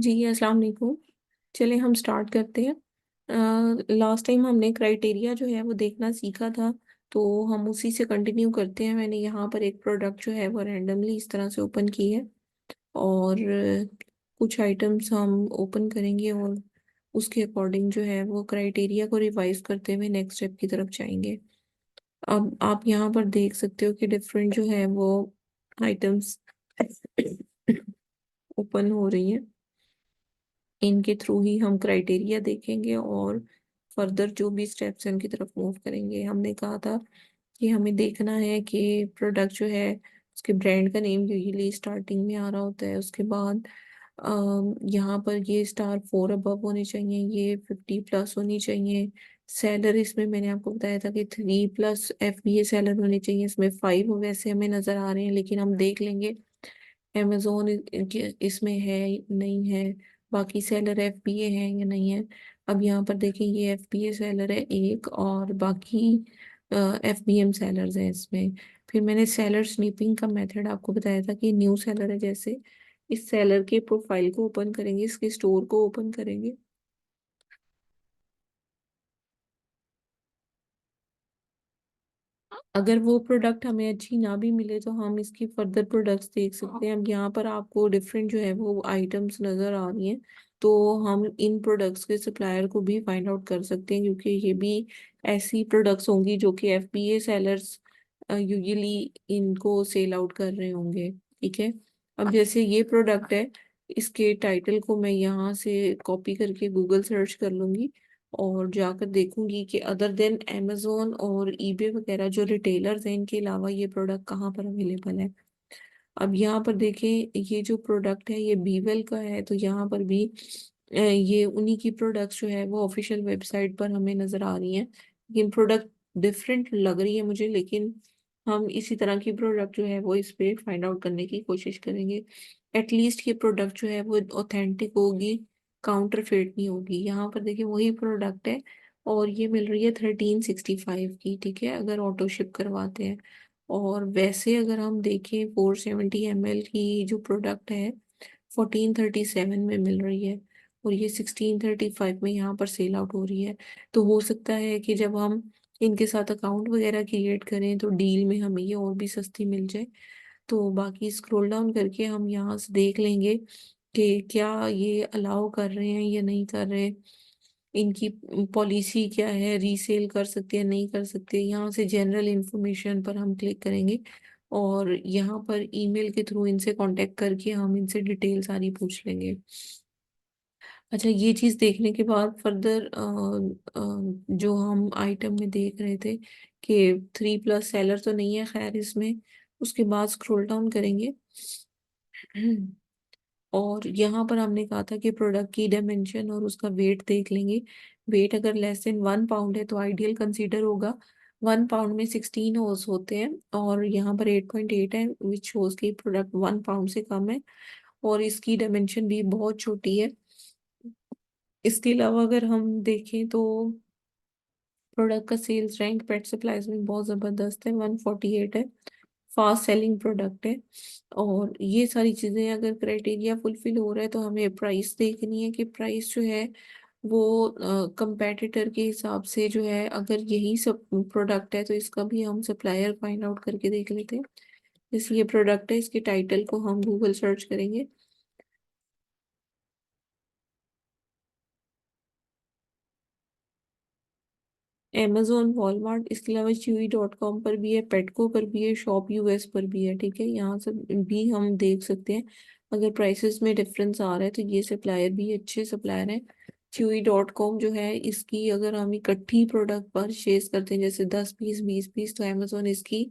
जी अस्सलाम वालेकुम। चले हम स्टार्ट करते हैं। लास्ट टाइम हमने क्राइटेरिया जो है वो देखना सीखा था, तो हम उसी से कंटिन्यू करते हैं। मैंने यहाँ पर एक प्रोडक्ट जो है वो रैंडमली इस तरह से ओपन की है, और कुछ आइटम्स हम ओपन करेंगे और उसके अकॉर्डिंग जो है वो क्राइटेरिया को रिवाइज करते हुए नेक्स्ट स्टेप की तरफ जाएंगे। अब आप यहाँ पर देख सकते हो कि डिफरेंट जो है वो आइटम्स ओपन हो रही हैं। इनके थ्रू ही हम क्राइटेरिया देखेंगे और फर्दर जो भी स्टेप्स हैं उनकी तरफ मूव करेंगे। हमने कहा था कि हमें देखना है कि प्रोडक्ट जो है उसके ब्रांड का नेम यूजुअली स्टार्टिंग में आ रहा होता है। उसके बाद यहाँ पर ये स्टार 4 अबव होने चाहिए, ये 50+ होनी चाहिए। सेलर इसमें मैंने आपको बताया था कि 3+ FBA सेलर होने चाहिए, इसमें 5 वैसे हमें नज़र आ रहे हैं, लेकिन हम देख लेंगे अमेजोन इसमें है नहीं है, बाकी सेलर FBA है या नहीं है। अब यहाँ पर देखें, ये FBA सेलर है एक, और बाकी FBM सेलर्स हैं इसमें। फिर मैंने सेलर स्नीपिंग का मेथड आपको बताया था कि न्यू सेलर है जैसे, इस सेलर के प्रोफाइल को ओपन करेंगे, इसके स्टोर को ओपन करेंगे। अगर वो प्रोडक्ट हमें अच्छी ना भी मिले तो हम इसकी फर्दर प्रोडक्ट्स देख सकते हैं। अब यहाँ पर आपको डिफरेंट जो है वो आइटम्स नज़र आ रही हैं, तो हम इन प्रोडक्ट्स के सप्लायर को भी फाइंड आउट कर सकते हैं, क्योंकि ये भी ऐसी प्रोडक्ट्स होंगी जो कि FBA सेलर्स यूजुअली इनको सेल आउट कर रहे होंगे। ठीक है। अब जैसे ये प्रोडक्ट है, इसके टाइटल को मैं यहाँ से कॉपी करके गूगल सर्च कर लूंगी और जाकर देखूंगी कि अदर देन amazon और ईबे वगैरह जो रिटेलर्स हैं, इनके अलावा ये प्रोडक्ट कहाँ पर अवेलेबल है। अब यहाँ पर देखें, ये जो प्रोडक्ट है ये बीवेल का है, तो यहाँ पर भी ये उन्हीं की प्रोडक्ट्स जो है वो ऑफिशियल वेबसाइट पर हमें नज़र आ रही हैं, लेकिन प्रोडक्ट डिफरेंट लग रही है मुझे। लेकिन हम इसी तरह की प्रोडक्ट जो है वो इस पे फाइंड आउट करने की कोशिश करेंगे। एटलीस्ट ये प्रोडक्ट जो है वो ऑथेंटिक होगी, काउंटरफेट नहीं होगी। यहाँ पर देखिए वही प्रोडक्ट है, और ये मिल रही है 1365 की। ठीक है, अगर ऑटो शिप करवाते हैं। और वैसे अगर हम देखें 470 ml की जो प्रोडक्ट है 1437 में मिल रही है, और ये 1635 में यहाँ पर सेल आउट हो रही है। तो हो सकता है कि जब हम इनके साथ अकाउंट वगैरह क्रिएट करें तो डील में हमें ये और भी सस्ती मिल जाए। तो बाकी स्क्रॉल डाउन करके हम यहाँ से देख लेंगे कि क्या ये अलाउ कर रहे हैं या नहीं कर रहे, इनकी पॉलिसी क्या है, रीसेल कर सकते हैं नहीं कर सकते। यहाँ से जनरल इंफॉर्मेशन पर हम क्लिक करेंगे और यहाँ पर ईमेल के थ्रू इनसे कांटेक्ट करके हम इनसे डिटेल सारी पूछ लेंगे। अच्छा, ये चीज़ देखने के बाद फर्दर जो हम आइटम में देख रहे थे कि 3+ सेलर तो नहीं है खैर इसमें, उसके बाद स्क्रॉल डाउन करेंगे और यहाँ पर हमने कहा था कि प्रोडक्ट की डायमेंशन और उसका वेट देख लेंगे। वेट अगर लेस देन 1 पाउंड है तो आइडियल कंसीडर होगा। 1 पाउंड में 16 ओज होते हैं, और यहाँ पर 8.8 है, विच शोज की प्रोडक्ट 1 पाउंड से कम है, और इसकी डायमेंशन भी बहुत छोटी है। इसके अलावा अगर हम देखें तो प्रोडक्ट का सेल्स रैंक पेट सप्लाईज में बहुत ज़बरदस्त है, 148 है, फास्ट सेलिंग प्रोडक्ट है। और ये सारी चीज़ें अगर क्राइटेरिया फुलफिल हो रहा है तो हमें प्राइस देखनी है कि प्राइस जो है वो कंपेटिटर के हिसाब से जो है, अगर यही सब प्रोडक्ट है तो इसका भी हम सप्लायर फाइंड आउट करके देख लेते हैं। जैसे ये प्रोडक्ट है, इसके टाइटल को हम गूगल सर्च करेंगे। Amazon, वॉलमार्ट, इसके अलावा chewy.com पर भी है, पेटको पर भी है, शॉप US पर भी है। ठीक है, यहाँ से भी हम देख सकते हैं अगर प्राइसेस में डिफरेंस आ रहा है तो ये सप्लायर भी अच्छे सप्लायर हैं। chewy.com जो है, इसकी अगर हम इकट्ठी प्रोडक्ट परचेज करते हैं जैसे 10 पीस 20 पीस, तो अमेजोन इसकी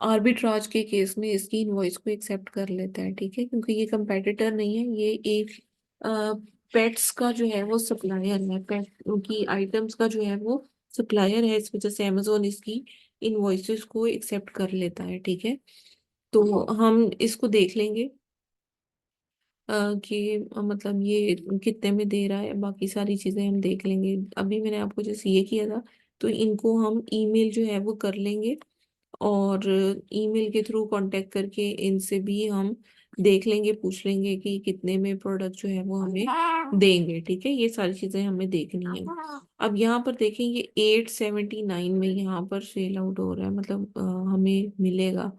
आर्बिट्राज के केस में इसकी इनवॉइस को एक्सेप्ट कर लेता है। ठीक है, क्योंकि ये कंपेटिटर नहीं है, ये एक पेट्स का जो है वो सप्लायर है, पेट की आइटम्स का जो है वो सप्लायर है। इस वजह से अमेजोन इसकी इनवॉइसेस को एक्सेप्ट कर लेता है। ठीक है, तो हम इसको देख लेंगे कि मतलब ये कितने में दे रहा है, बाकी सारी चीजें हम देख लेंगे। अभी मैंने आपको जैसे ये किया था, तो इनको हम ईमेल जो है वो कर लेंगे, और ईमेल के थ्रू कांटेक्ट करके इनसे भी हम देख लेंगे, पूछ लेंगे कि कितने में प्रोडक्ट जो है वो हमें देंगे। ठीक है, ये सारी चीजें हमें देखनी है। अब यहाँ पर देखेंगे 879 में यहाँ पर सेल आउट हो रहा है, मतलब हमें मिलेगा।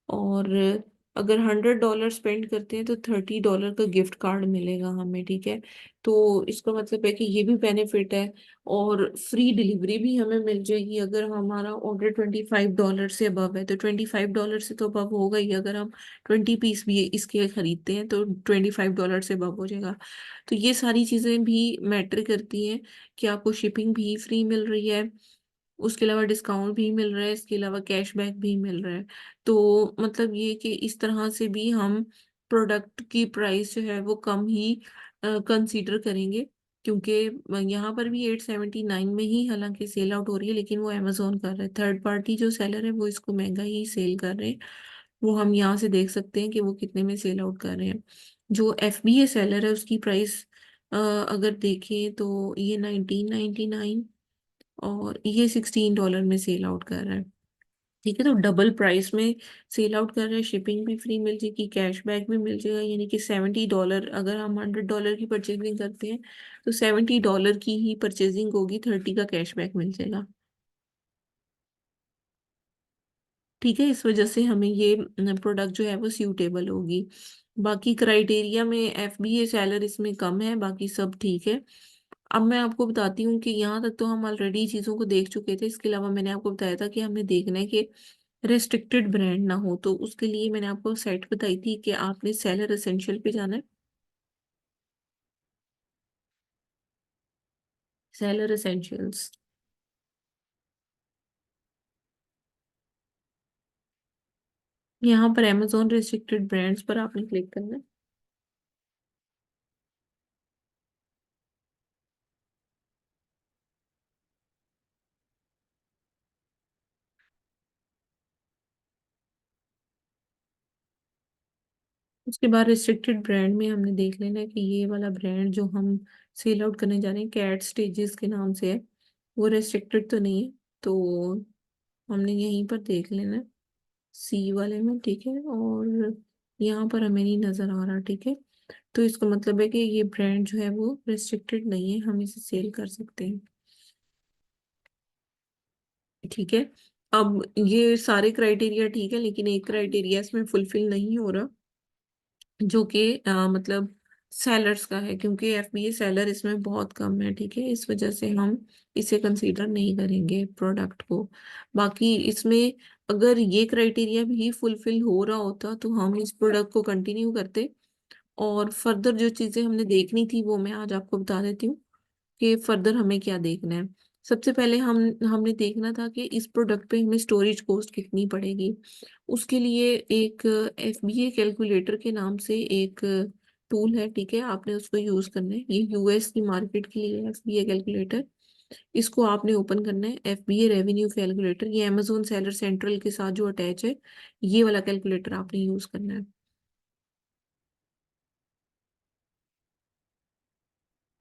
और अगर $100 स्पेंड करते हैं तो $30 का गिफ्ट कार्ड मिलेगा हमें। ठीक है, तो इसका मतलब है कि ये भी बेनिफिट है। और फ्री डिलीवरी भी हमें मिल जाएगी अगर हमारा ऑर्डर $25 से अबव है। तो $25 से तो अबव होगा ही, अगर हम 20 पीस भी इसके खरीदते हैं तो $25 से अबव हो जाएगा। तो ये सारी चीजें भी मैटर करती हैं कि आपको शिपिंग भी फ्री मिल रही है, उसके अलावा डिस्काउंट भी मिल रहा है, इसके अलावा कैशबैक भी मिल रहा है। तो मतलब ये कि इस तरह से भी हम प्रोडक्ट की प्राइस जो है वो कम ही कंसीडर करेंगे। क्योंकि यहाँ पर भी 879 में ही हालांकि सेल आउट हो रही है, लेकिन वो अमेजोन कर रहा है, थर्ड पार्टी जो सेलर है वो इसको महंगा ही सेल कर रहे हैं। वो हम यहाँ से देख सकते हैं कि वो कितने में सेल आउट कर रहे हैं। जो FBA सेलर है उसकी प्राइस अगर देखें तो ये 1999 और ये $16 में सेल आउट कर रहा है। ठीक है, तो डबल प्राइस में सेल आउट कर रहे हैं, शिपिंग भी फ्री मिल जाएगी, कैशबैक भी मिल जाएगा। यानी कि $70, अगर हम $100 की परचेजिंग करते हैं तो $70 की ही परचेजिंग होगी, 30 का कैशबैक मिल जाएगा। ठीक है, इस वजह से हमें ये प्रोडक्ट जो है वो सूटेबल होगी। बाकी क्राइटेरिया में FBA सैलर इसमें कम है, बाकी सब ठीक है। अब मैं आपको बताती हूँ कि यहाँ तक तो हम ऑलरेडी चीज़ों को देख चुके थे। इसके अलावा मैंने आपको बताया था कि हमें देखना है कि रेस्ट्रिक्टेड ब्रांड ना हो, तो उसके लिए मैंने आपको साइट बताई थी कि आपने सेलर एसेंशियल पे जाना है। सेलर एसेंशियल्स, यहाँ पर अमेजोन रेस्ट्रिक्टेड ब्रांड्स पर आपने क्लिक करना है। उसके बाद रिस्ट्रिक्टेड ब्रांड में हमने देख लेना है कि ये वाला ब्रांड जो हम सेल आउट करने जा रहे हैं कैट स्टेजेस के नाम से है, वो रेस्ट्रिक्टेड तो नहीं है। तो हमने यहीं पर देख लेना है, सी वाले में। ठीक है, और यहाँ पर हमें नहीं नजर आ रहा। ठीक है, तो इसका मतलब है कि ये ब्रांड जो है वो रेस्ट्रिक्टेड नहीं है, हम इसे सेल कर सकते हैं। ठीक है, अब ये सारे क्राइटेरिया ठीक है, लेकिन एक क्राइटेरिया इसमें फुलफिल नहीं हो रहा, जो कि मतलब सेलर्स का है, क्योंकि FBA सेलर इसमें बहुत कम है। ठीक है, इस वजह से हम इसे कंसीडर नहीं करेंगे प्रोडक्ट को। बाकी इसमें अगर ये क्राइटेरिया भी फुलफिल हो रहा होता तो हम इस प्रोडक्ट को कंटिन्यू करते। और फर्दर जो चीजें हमने देखनी थी वो मैं आज आपको बता देती हूँ कि फर्दर हमें क्या देखना है। सबसे पहले हमने देखना था कि इस प्रोडक्ट पे हमें स्टोरेज कॉस्ट कितनी पड़ेगी। उसके लिए एक FBA कैलकुलेटर के नाम से एक टूल है। ठीक है, आपने उसको यूज करना है, ये US की मार्केट के लिए FBA कैलकुलेटर। इसको आपने ओपन करना है, FBA रेवेन्यू कैलकुलेटर, ये अमेजोन सेलर सेंट्रल के साथ जो अटैच है, ये वाला कैलकुलेटर आपने यूज करना है।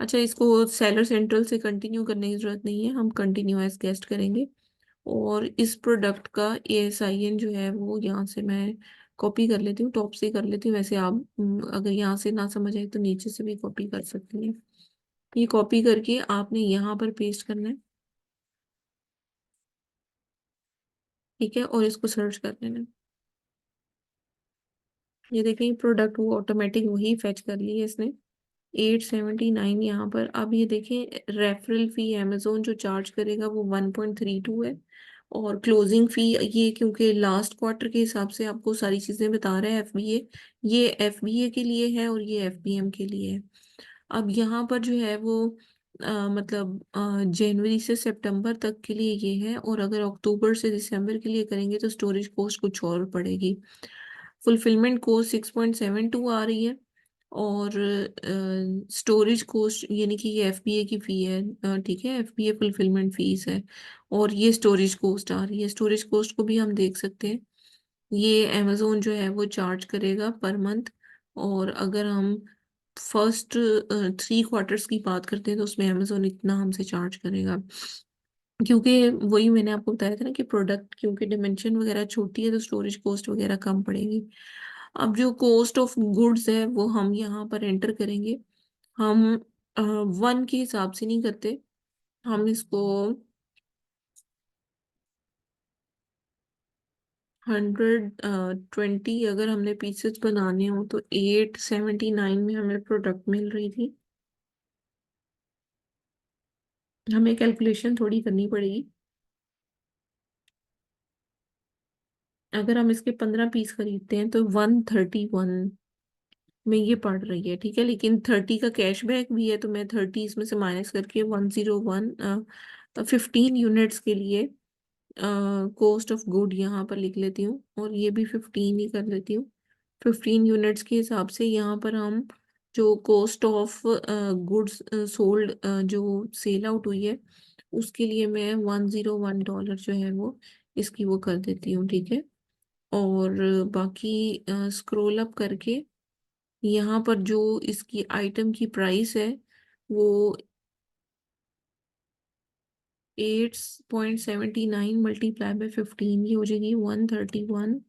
अच्छा, इसको सेलर सेंट्रल से कंटिन्यू करने की जरूरत नहीं है, हम कंटिन्यू एज गेस्ट करेंगे। और इस प्रोडक्ट का ASIN जो है वो यहाँ से मैं कॉपी कर लेती हूँ, टॉप से कर लेती हूँ। वैसे आप अगर यहाँ से ना समझ आए तो नीचे से भी कॉपी कर सकती हैं। ये कॉपी करके आपने यहाँ पर पेस्ट करना है। ठीक है, और इसको सर्च कर लेना है। ये देखिए प्रोडक्ट वो ऑटोमेटिक वही फेच कर ली है इसने, 879 यहाँ पर। अब ये देखें, रेफरल फी अमेजोन जो चार्ज करेगा वो 1.32 है। और क्लोजिंग फी, ये क्योंकि लास्ट क्वार्टर के हिसाब से आपको सारी चीजें बता रहा है FBA, ये FBA के लिए है और ये FBM के लिए है। अब यहाँ पर जो है वो मतलब जनवरी से सितंबर तक के लिए ये है, और अगर अक्टूबर से दिसंबर के लिए करेंगे तो स्टोरेज कॉस्ट कुछ और पड़ेगी। फुलफिलमेंट कॉस्ट 6.72 आ रही है। और स्टोरेज कॉस्ट यानी कि ये FBA की फी है। ठीक है, FBA फुलफिलमेंट फीस है, और ये स्टोरेज कॉस्ट आ रही है। स्टोरेज कॉस्ट को भी हम देख सकते हैं, ये अमेजोन जो है वो चार्ज करेगा पर मंथ। और अगर हम फर्स्ट 3 क्वार्टर्स की बात करते हैं तो उसमें अमेजोन इतना हमसे चार्ज करेगा। क्योंकि वही मैंने आपको बताया था ना कि प्रोडक्ट क्योंकि डिमेंशन वगैरह छोटी है तो स्टोरेज कॉस्ट वगैरह कम पड़ेगी। अब जो कॉस्ट ऑफ गुड्स है वो हम यहाँ पर एंटर करेंगे। हम वन के हिसाब से नहीं करते, हम इसको 120 अगर हमने पीसेस बनाने हो तो 879 में हमें प्रोडक्ट मिल रही थी। हमें कैलकुलेशन थोड़ी करनी पड़ेगी। अगर हम इसके 15 पीस खरीदते हैं तो 131 में ये पड़ रही है, ठीक है। लेकिन 30 का कैशबैक भी है, तो मैं 30 इसमें से माइनस करके 101 15 यूनिट्स के लिए कॉस्ट ऑफ गुड यहाँ पर लिख लेती हूँ, और ये भी 15 ही कर लेती हूँ। 15 यूनिट्स के हिसाब से यहाँ पर हम जो कॉस्ट ऑफ गुड्स सोल्ड जो सेल आउट हुई है उसके लिए मैं $101 जो है वो इसकी वो कर देती हूँ, ठीक है। और बाकी स्क्रॉल अप करके यहाँ पर जो इसकी आइटम की प्राइस है वो 8.79 मल्टीप्लाई बाय 15 ये हो जाएगी 131।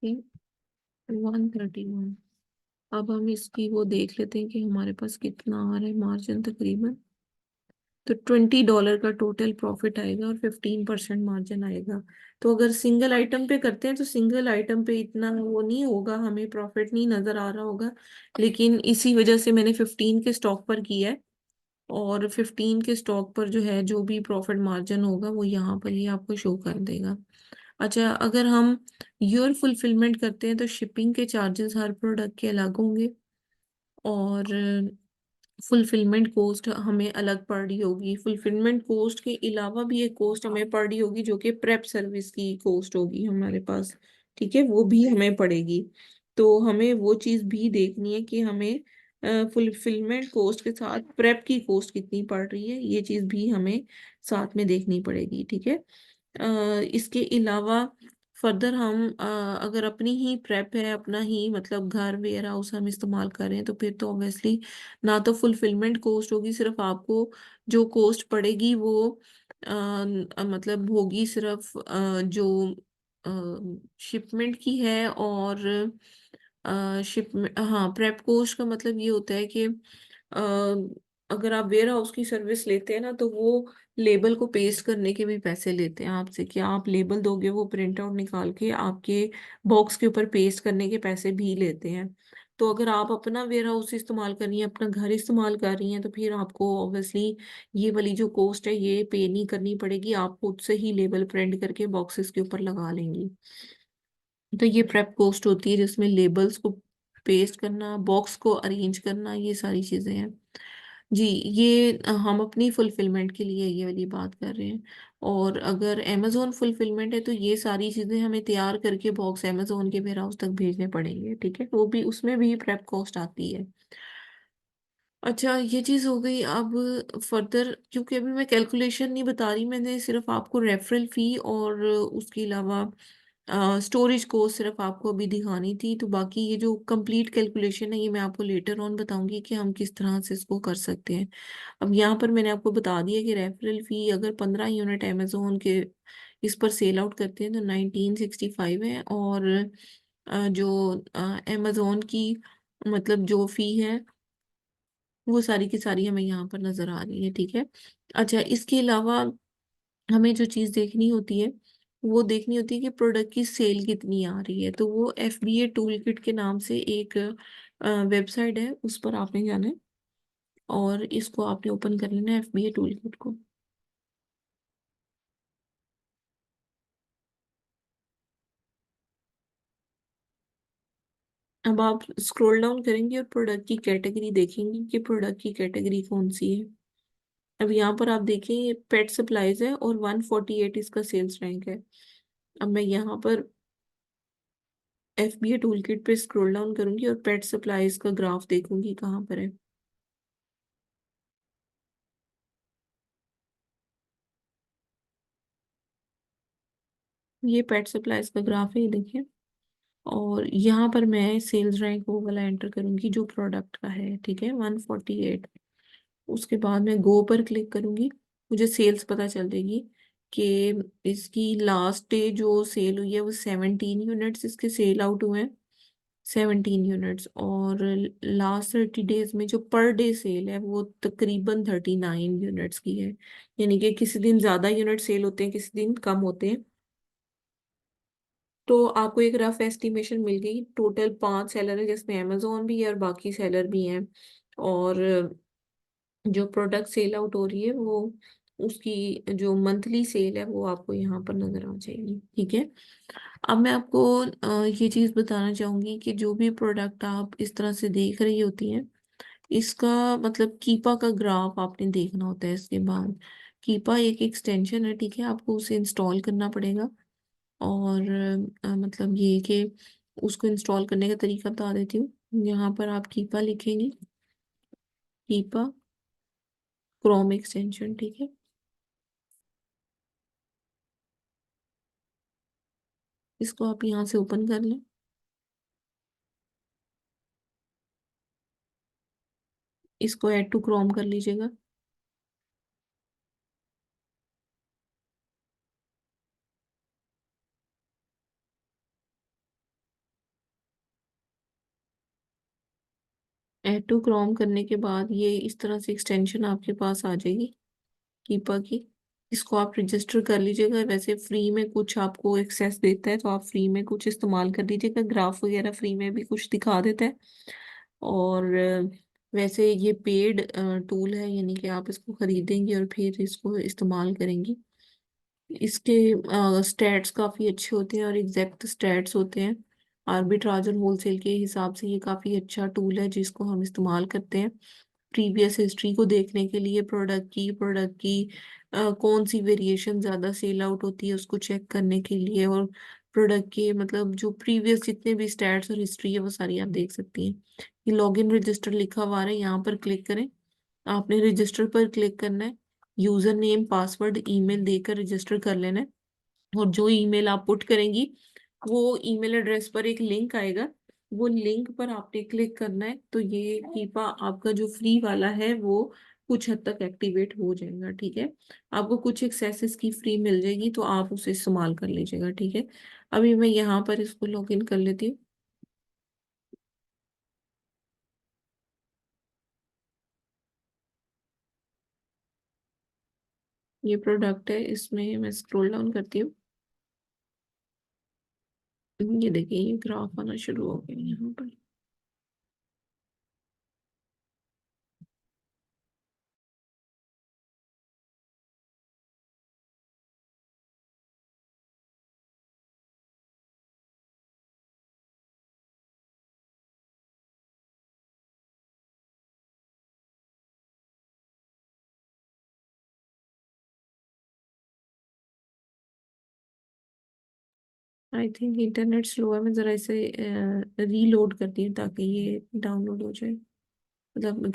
131। अब हम इसकी वो देख लेते हैं कि हमारे पास कितना आ रहा है मार्जिन तकरीबन। तो $20 का टोटल प्रॉफिट आएगा और 15% मार्जिन आएगा। तो अगर सिंगल आइटम पे करते हैं तो सिंगल आइटम पे इतना वो नहीं होगा, हमें प्रॉफिट नहीं नजर आ रहा होगा। लेकिन इसी वजह से मैंने 15 के स्टॉक पर किया है, और 15 के स्टॉक पर जो है जो भी प्रॉफिट मार्जिन होगा वो यहाँ पर ही आपको शो कर देगा। अच्छा, अगर हम योर फुलफिलमेंट करते हैं तो शिपिंग के चार्जेस हर प्रोडक्ट के अलग होंगे, और फुलफिलमेंट कॉस्ट हमें अलग पड़ रही होगी। फुलफिलमेंट कॉस्ट के अलावा भी एक कॉस्ट हमें पड़ रही होगी जो कि प्रेप सर्विस की कॉस्ट होगी हमारे पास, ठीक है, वो भी हमें पड़ेगी। तो हमें वो चीज़ भी देखनी है कि हमें फुलफिलमेंट कॉस्ट के साथ प्रेप की कॉस्ट कितनी पड़ रही है, ये चीज़ भी हमें साथ में देखनी पड़ेगी, ठीक है। इसके अलावा फर्दर हम अगर अपनी ही प्रेप है, अपना ही मतलब घर वेयर हाउस हम इस्तेमाल कर रहे हैं, तो फिर तो ऑब्वियसली ना तो फुलफिलमेंट कॉस्ट होगी, सिर्फ आपको जो कॉस्ट पड़ेगी वो मतलब होगी सिर्फ जो शिपमेंट की है, और शिपमेंट, हाँ, प्रेप कॉस्ट का मतलब ये होता है कि अगर आप वेयर हाउस की सर्विस लेते हैं ना तो वो लेबल को पेस्ट करने के भी पैसे लेते हैं आपसे, कि आप लेबल दोगे वो प्रिंट आउट निकाल के आपके बॉक्स के ऊपर पेस्ट करने के पैसे भी लेते हैं। तो अगर आप अपना वेयर हाउस इस्तेमाल कर रही हैं, अपना घर इस्तेमाल कर रही हैं, तो फिर आपको ऑब्वियसली ये वाली जो कॉस्ट है ये पे नहीं करनी पड़ेगी, आप खुद से ही लेबल प्रिंट करके बॉक्सेस के ऊपर लगा लेंगी। तो ये प्रेप कॉस्ट होती है जिसमें लेबल्स को पेस्ट करना, बॉक्स को अरेंज करना, ये सारी चीजें हैं। जी, ये हम अपनी फुलफिलमेंट के लिए ये वाली बात कर रहे हैं। और अगर अमेजोन फुलफिलमेंट है तो ये सारी चीजें हमें तैयार करके बॉक्स अमेजोन के वेयर हाउस तक भेजने पड़ेंगे, ठीक है, वो भी उसमें भी प्रेप कॉस्ट आती है। अच्छा, ये चीज हो गई। अब फर्दर क्योंकि अभी मैं कैलकुलेशन नहीं बता रही, मैंने सिर्फ आपको रेफरल फी और उसके अलावा स्टोरेज को सिर्फ आपको अभी दिखानी थी। तो बाकी ये जो कंप्लीट कैलकुलेशन है ये मैं आपको लेटर ऑन बताऊंगी कि हम किस तरह से इसको कर सकते हैं। अब यहाँ पर मैंने आपको बता दिया कि रेफरल फी अगर 15 यूनिट अमेजोन के इस पर सेल आउट करते हैं तो 1965 है, और जो अमेजोन की मतलब जो फी है वो सारी की सारी हमें यहाँ पर नजर आ रही है, ठीक है। अच्छा, इसके अलावा हमें जो चीज देखनी होती है वो देखनी होती है कि प्रोडक्ट की सेल कितनी आ रही है। तो वो FBA टूल किट के नाम से एक वेबसाइट है, उस पर आपने जाना है और इसको आपने ओपन कर लेना है FBA टूल किट को। अब आप स्क्रॉल डाउन करेंगे और प्रोडक्ट की कैटेगरी देखेंगे कि प्रोडक्ट की कैटेगरी कौन सी है। अब यहाँ पर आप देखें ये पेट सप्लाईज है और 148 इसका सेल्स रैंक है। अब मैं यहाँ पर FBA टूल किट पे स्क्रॉल डाउन करूंगी और पेट सप्लाईज का ग्राफ देखूंगी कहाँ पर है। ये पेट सप्लाईज का ग्राफ है, ये देखिए। और यहाँ पर मैं सेल्स रैंक वो वाला एंटर करूंगी जो प्रोडक्ट का है, ठीक है, 148। उसके बाद मैं गो पर क्लिक करूंगी, मुझे सेल्स पता चल जाएगी कि इसकी लास्ट डे जो सेल हुई है वो 17 यूनिट्स इसके सेल आउट हुए हैं। 17 यूनिट्स। और लास्ट 30 डेज में जो पर डे सेल है वो तकरीबन 39 यूनिट्स की है। यानी कि किसी दिन ज्यादा यूनिट सेल होते हैं, किसी दिन कम होते हैं। तो आपको एक रफ एस्टिमेशन मिल गई। टोटल 5 सेलर है जिसमें अमेजोन भी है और बाकी सेलर भी हैं। और जो प्रोडक्ट सेल आउट हो रही है वो उसकी जो मंथली सेल है वो आपको यहाँ पर नजर आ जाएगी। ठीक है। अब मैं आपको ये चीज बताना चाहूंगी कि जो भी प्रोडक्ट आप इस तरह से देख रही होती हैं, इसका मतलब कीपा का ग्राफ आपने देखना होता है। इसके बाद कीपा एक एक्सटेंशन है, ठीक है, आपको उसे इंस्टॉल करना पड़ेगा। और मतलब ये कि उसको इंस्टॉल करने का तरीका बता देती हूँ। यहाँ पर आप कीपा लिखेंगे, कीपा क्रोम एक्सटेंशन, ठीक है। इसको आप यहाँ से ओपन कर लें। इसको ऐड टू क्रोम कर लीजिएगा। ऐड टू क्रोम करने के बाद ये इस तरह से एक्सटेंशन आपके पास आ जाएगी कीपा की। इसको आप रजिस्टर कर लीजिएगा। वैसे फ्री में कुछ आपको एक्सेस देता है तो आप फ्री में कुछ इस्तेमाल कर लीजिएगा। ग्राफ वगैरह फ्री में भी कुछ दिखा देता है। और वैसे ये पेड टूल है, यानी कि आप इसको खरीदेंगे और फिर इसको इस्तेमाल करेंगी। इसके स्टैट्स काफ़ी अच्छे होते हैं और एग्जैक्ट स्टैट्स होते हैं। आर्बिट्राज और होलसेल के हिसाब से ये काफ़ी अच्छा टूल है जिसको हम इस्तेमाल करते हैं प्रीवियस हिस्ट्री को देखने के लिए। प्रोडक्ट की कौन सी वेरिएशन ज़्यादा सेल आउट होती है उसको चेक करने के लिए। और प्रोडक्ट के मतलब जो प्रीवियस जितने भी स्टैट्स और हिस्ट्री है वो सारी आप देख सकती हैं। ये लॉगिन रजिस्टर लिखा हुआ है, यहाँ पर क्लिक करें। आपने रजिस्टर पर क्लिक करना है। यूजर नेम पासवर्ड ईमेल देकर रजिस्टर कर लेना है। और जो ईमेल आप पुट करेंगी वो ईमेल एड्रेस पर एक लिंक आएगा। वो लिंक पर आपने क्लिक करना है तो ये कीपा आपका जो फ्री वाला है वो कुछ हद तक एक्टिवेट हो जाएगा। ठीक है। आपको कुछ एक्सेस की फ्री मिल जाएगी तो आप उसे इस्तेमाल कर लीजिएगा। ठीक है। अभी मैं यहाँ पर इसको लॉग इन कर लेती हूँ। ये प्रोडक्ट है, इसमें मैं स्क्रॉल डाउन करती हूँ। ये देखिए ये ग्राफ आना शुरू हो गया यहाँ पर। आई थिंक इंटरनेट स्लो है, मैं जरा इसे रीलोड करती हूँ ताकि ये डाउनलोड हो जाए। मतलब